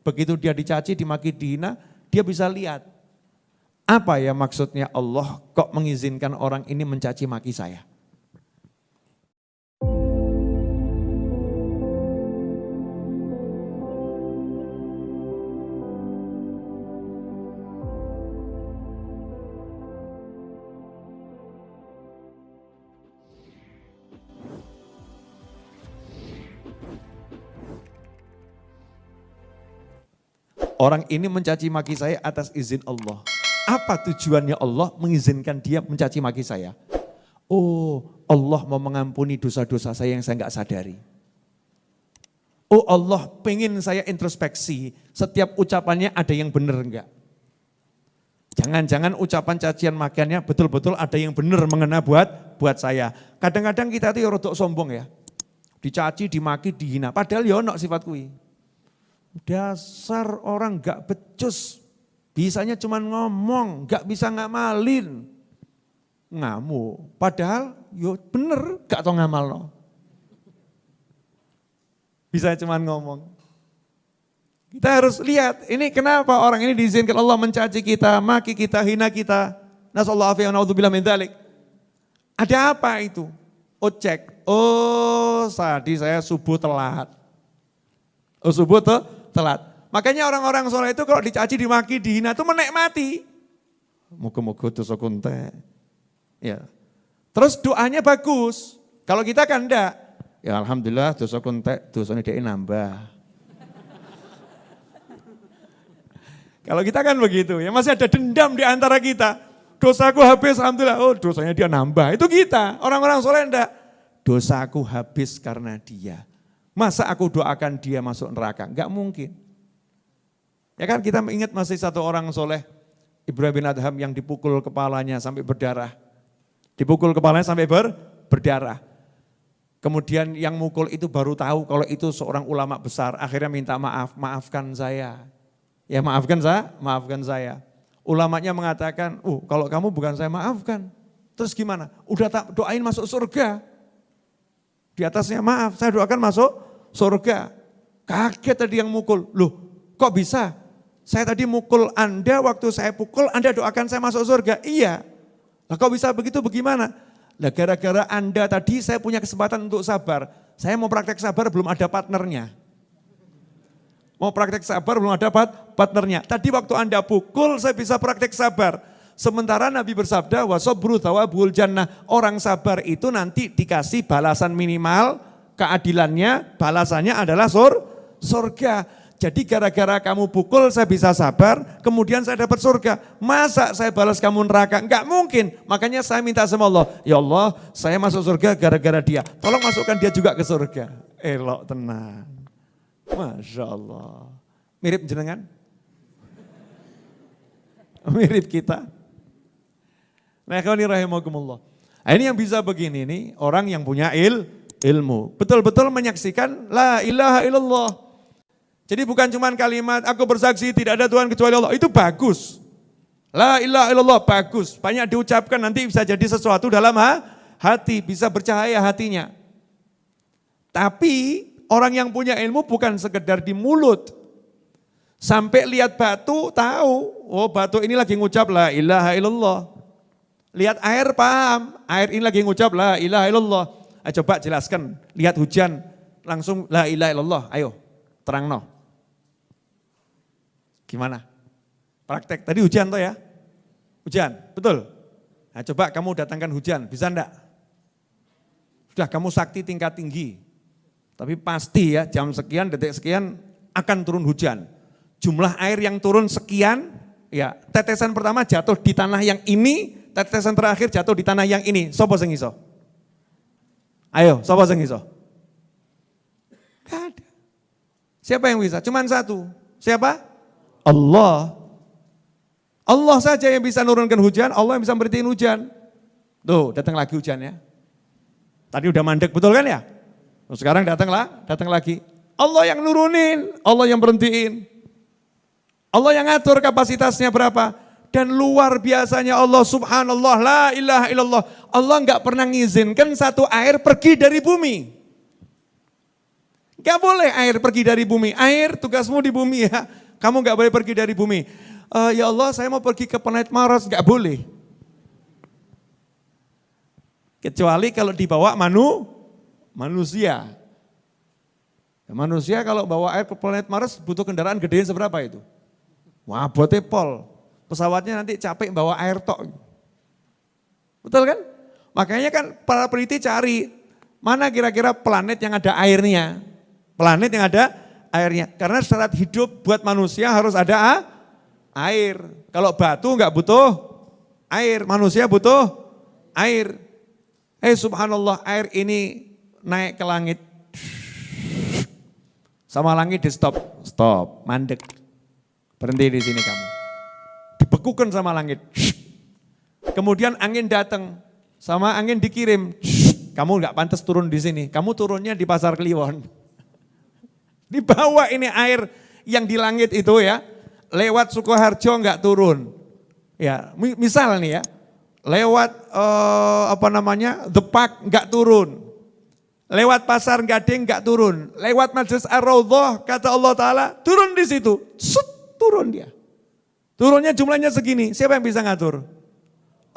Begitu dia dicaci, dimaki, dihina, dia bisa lihat. Apa ya maksudnya Allah kok mengizinkan orang ini mencaci maki saya? Orang ini mencaci maki saya atas izin Allah. Apa tujuannya Allah mengizinkan dia mencaci maki saya? Oh, Allah mau mengampuni dosa-dosa saya yang saya nggak sadari. Oh, Allah pengen saya introspeksi, setiap ucapannya ada yang benar enggak? Jangan-jangan ucapan cacian makiannya betul-betul ada yang benar mengena buat saya. Kadang-kadang kita itu rodok sombong ya. Dicaci, dimaki, dihina. Padahal ya ono sifat kuwi. Dasar orang gak becus, bisanya cuma ngomong, gak bisa ngamalin. Ngamuk, padahal yo bener gak tau ngamal no. Bisa cuma ngomong. Kita harus lihat, ini kenapa orang ini diizinkan Allah mencaci kita, maki kita, hina kita. Nasallahu alaihi wa na'udzubillah min dzalik. Ada apa itu? Oh cek, oh tadi saya subuh telat. Oh subuh telat. Makanya orang-orang soleh itu kalau dicaci, dimaki, dihina itu menikmati. Muga-muga dosa kuntek. Ya. Terus doanya bagus. Kalau kita kan enggak. Ya alhamdulillah dosa kuntek, dosanya dia nambah. Kalau kita kan begitu, ya masih ada dendam di antara kita. Dosaku habis, alhamdulillah, oh dosanya dia nambah. Itu kita, orang-orang soleh enggak. Dosaku habis karena dia. Masa aku doakan dia masuk neraka? Enggak mungkin. Ya kan kita ingat masih satu orang soleh, Ibrahim bin Adham yang dipukul kepalanya sampai berdarah. Dipukul kepalanya sampai berdarah. Kemudian yang mukul itu baru tahu kalau itu seorang ulama besar. Akhirnya minta maaf, maafkan saya. Ya maafkan saya. Ulamanya mengatakan, kalau kamu bukan saya maafkan. Terus gimana? Udah tak doain masuk surga. Di atasnya maaf, saya doakan masuk surga. Kaget tadi yang mukul. Loh kok bisa? Saya tadi mukul Anda, waktu saya pukul Anda doakan saya masuk surga. Iya. Lah kok bisa begitu bagaimana? Nah gara-gara Anda tadi saya punya kesempatan untuk sabar. Saya mau praktek sabar belum ada partnernya. Mau praktek sabar belum ada partnernya. Tadi waktu Anda pukul saya bisa praktek sabar. Sementara Nabi bersabda, wasobru thawabul jannah, orang sabar itu nanti dikasih balasan minimal, keadilannya, balasannya adalah surga. Jadi gara-gara kamu pukul saya bisa sabar, kemudian saya dapat surga. Masa saya balas kamu neraka? Enggak mungkin. Makanya saya minta sama Allah, ya Allah saya masuk surga gara-gara dia. Tolong masukkan dia juga ke surga. Elok tenang. Masya Allah. Mirip jenengan? Mirip kita. Nah, ikhwani rahimakumullah. Nah, ini yang bisa begini nih, orang yang punya ilmu. Betul-betul menyaksikan la ilaha illallah. Jadi bukan cuma kalimat aku bersaksi tidak ada Tuhan kecuali Allah. Itu bagus. La ilaha illallah bagus. Banyak diucapkan nanti bisa jadi sesuatu dalam hati. Bisa bercahaya hatinya. Tapi orang yang punya ilmu bukan sekedar di mulut. Sampai lihat batu tahu. Oh batu ini lagi ngucap la ilaha illallah. Lihat air paham, air ini lagi ngucap la ilaha illallah. Coba jelaskan, lihat hujan langsung la ilaha illallah, ayo terang no. Gimana? Praktek, tadi hujan toh ya? Hujan, betul? Nah coba kamu datangkan hujan, bisa enggak? Sudah kamu sakti tingkat tinggi, tapi pasti ya jam sekian, detik sekian akan turun hujan. Jumlah air yang turun sekian, ya tetesan pertama jatuh di tanah yang ini, tetesan terakhir jatuh di tanah yang ini. Sopo sing iso? Ayo, sopo sing iso? Gak ada. Siapa yang bisa? Cuman satu. Siapa? Allah. Allah saja yang bisa nurunkan hujan, Allah yang bisa berhentiin hujan. Tuh, datang lagi hujannya. Tadi udah mandek, betul kan ya? Terus sekarang datang lagi. Allah yang nurunin, Allah yang berhentiin. Allah yang ngatur kapasitasnya berapa. Dan luar biasanya Allah subhanallah la ilaha illallah. Allah enggak pernah ngizinkan satu air pergi dari bumi. Gak boleh air pergi dari bumi. Air tugasmu di bumi ya. Kamu gak boleh pergi dari bumi. Ya Allah saya mau pergi ke planet Mars. Gak boleh. Kecuali kalau dibawa manusia. Manusia kalau bawa air ke planet Mars butuh kendaraan gedean seberapa itu? Wah bote pol. Pesawatnya nanti capek bawa air tok. Betul kan? Makanya kan para peneliti cari mana kira-kira planet yang ada airnya. Planet yang ada airnya. Karena syarat hidup buat manusia harus ada air. Kalau batu enggak butuh air, manusia butuh air. Subhanallah, air ini naik ke langit. Sama langit di stop, mandek. Berhenti di sini kamu. Dibekukan sama langit. Kemudian angin datang, sama angin dikirim. Kamu enggak pantas turun di sini, kamu turunnya di Pasar Kliwon. Dibawa ini air yang di langit itu ya, lewat Sukoharjo enggak turun. Ya, misal nih ya, lewat The Park enggak turun. Lewat Pasar Gading enggak turun. Lewat Majelis Ar-Raudhah kata Allah Ta'ala turun di situ. Turun dia. Turunnya jumlahnya segini. Siapa yang bisa ngatur?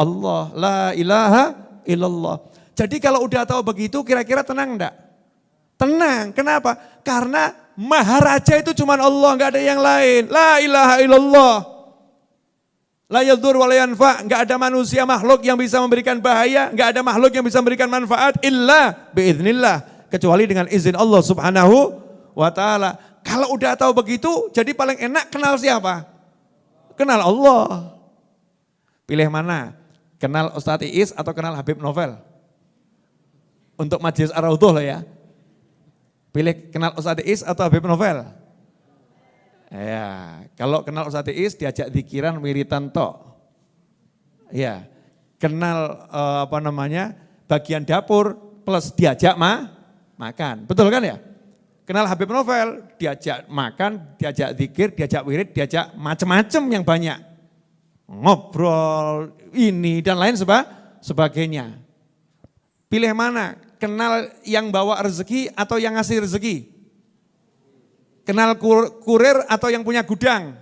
Allah. La ilaha illallah. Jadi kalau udah tahu begitu kira-kira tenang enggak? Tenang. Kenapa? Karena Maharaja itu cuma Allah. Enggak ada yang lain. La ilaha illallah. La yadur wa la yanfa, enggak ada manusia makhluk yang bisa memberikan bahaya, enggak ada makhluk yang bisa memberikan manfaat illa biiznillah, kecuali dengan izin Allah Subhanahu wa taala. Kalau udah tahu begitu, jadi paling enak kenal siapa? Kenal Allah. Pilih mana? Kenal Ustadz Iis atau kenal Habib Novel? Untuk Majelis Ar-Raudhah loh ya. Pilih kenal Ustadz Iis atau Habib Novel? Ya, kalau kenal Ustadz Iis diajak zikiran wiritan tok. Ya, kenal bagian dapur plus diajak makan. Betul kan ya? Kenal Habib Novel diajak makan, diajak zikir, diajak wirid, diajak macam-macam yang banyak. Ngobrol ini dan lain sebagainya. Pilih mana? Kenal yang bawa rezeki atau yang ngasih rezeki? Kenal kurir atau yang punya gudang?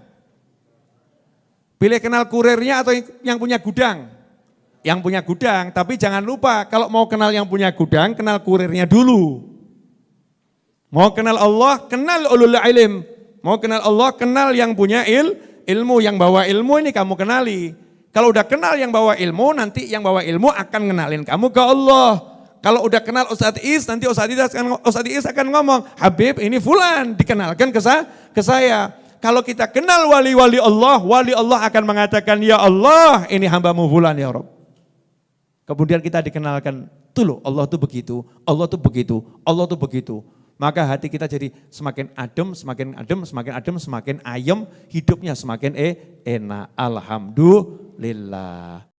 Pilih kenal kurirnya atau yang punya gudang? Yang punya gudang, tapi jangan lupa kalau mau kenal yang punya gudang, kenal kurirnya dulu. Mau kenal Allah, kenal ulul ilm. Mau kenal Allah, kenal yang punya ilmu, yang bawa ilmu ini kamu kenali. Kalau udah kenal yang bawa ilmu, nanti yang bawa ilmu akan ngenalin kamu ke Allah. Kalau udah kenal Ustadz Iis, nanti Ustadz Iis akan ngomong, Habib ini fulan, dikenalkan ke saya. Kalau kita kenal wali-wali Allah akan mengatakan, ya Allah ini hambamu fulan ya Rabb. Kemudian kita dikenalkan, tuh loh Allah tuh begitu, Allah tuh begitu, Allah tuh begitu. Maka hati kita jadi semakin adem, semakin ayem, hidupnya semakin enak. Alhamdulillah.